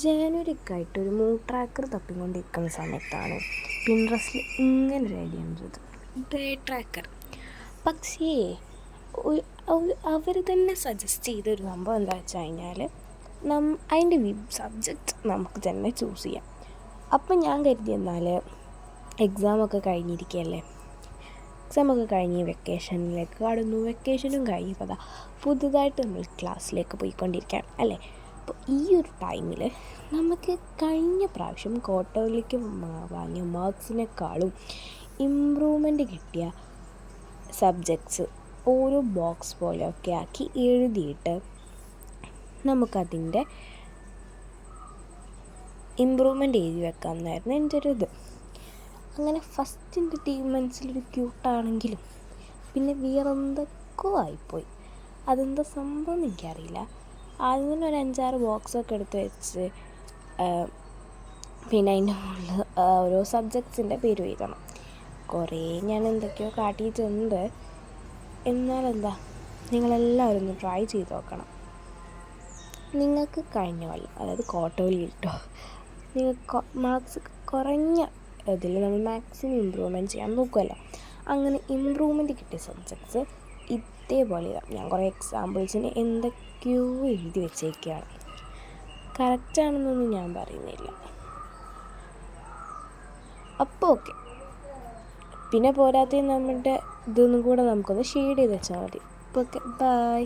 ജാനുവരിക്കായിട്ട് ഒരു mood tracker തപ്പിക്കൊണ്ടിരിക്കുന്ന സമയത്താണ് പിൻട്രസ്റ്റിൽ ഇങ്ങനൊരു ഐഡിയ ഉള്ളത്, ഡേ ട്രാക്കർ. പക്ഷേ അവർ തന്നെ സജസ്റ്റ് ചെയ്തൊരു സംഭവം എന്താ വെച്ച് കഴിഞ്ഞാൽ അതിൻ്റെ സബ്ജക്റ്റ് നമുക്ക് തന്നെ ചൂസ് ചെയ്യാം. അപ്പം ഞാൻ കരുതി എന്നാൽ എക്സാമൊക്കെ കഴിഞ്ഞിരിക്കുകയല്ലേ, എക്സാമൊക്കെ കഴിഞ്ഞ് വെക്കേഷനിലേക്ക് കടന്നു. വെക്കേഷനും കഴിഞ്ഞപ്പോൾ അതാ പുതുതായിട്ട് നമ്മൾ ക്ലാസ്സിലേക്ക് പോയിക്കൊണ്ടിരിക്കുകയാണ് അല്ലേ. അപ്പോൾ ഈ ഒരു ടൈമിൽ നമുക്ക് കഴിഞ്ഞ പ്രാവശ്യം ക്വാർട്ടറിലേക്ക് വാങ്ങിയ മാർക്സിനേക്കാളും ഇമ്പ്രൂവ്മെൻറ്റ് കിട്ടിയ സബ്ജക്ട്സ് ഓരോ ബോക്സ് പോലെയൊക്കെ ആക്കി എഴുതിയിട്ട് നമുക്കതിൻ്റെ ഇമ്പ്രൂവ്മെൻറ്റ് എഴുതി വെക്കാമെന്നായിരുന്നു എൻ്റെ ഒരു ഇത്. അങ്ങനെ ഫസ്റ്റിൻ്റെ മനസ്സിലൊരു ക്യൂട്ടാണെങ്കിലും പിന്നെ വേറെന്തൊക്കെ ആയിപ്പോയി. അതെന്താ സംഭവം എന്ന് എനിക്കറിയില്ല. ആദ്യം തന്നെ ഒരു 5-6 ബോക്സൊക്കെ എടുത്ത് വെച്ച് പിന്നെ അതിൻ്റെ മുകളിൽ ഓരോ സബ്ജക്ട്സിൻ്റെ പേര് എഴുതണം. കുറേ ഞാൻ എന്തൊക്കെയോ കാട്ടിയിട്ടുണ്ട്. എന്നാലെന്താ, നിങ്ങളെല്ലാവരും ഒന്ന് ട്രൈ ചെയ്ത് നോക്കണം. നിങ്ങൾക്ക് കഴിഞ്ഞ കൊല്ലം, അതായത് ക്വാർട്ടർലി കിട്ടോ, നിങ്ങൾക്ക് മാർക്സ് കുറഞ്ഞ ഇതിൽ നമ്മൾ മാക്സിമം ഇമ്പ്രൂവ്മെൻറ്റ് ചെയ്യാൻ നോക്കുമല്ലോ. അങ്ങനെ ഇമ്പ്രൂവ്മെൻറ്റ് കിട്ടിയ സബ്ജക്ട്സ് ഇതേപോലെ ഞാൻ കുറേ എക്സാമ്പിൾസിന് എന്തൊക്കെയോ എഴുതി വെച്ചേക്കുകയാണ്. കറക്റ്റാണെന്നൊന്നും ഞാൻ പറയുന്നില്ല. അപ്പോൾ ഓക്കെ, പിന്നെ പോരാത്തതിന് നമ്മുടെ ഇതൊന്നും കൂടെ നമുക്കൊന്ന് ഷെയ്ഡ് ചെയ്ത് വെച്ചാൽ മതി. അപ്പോൾ ഓക്കെ, ബൈ.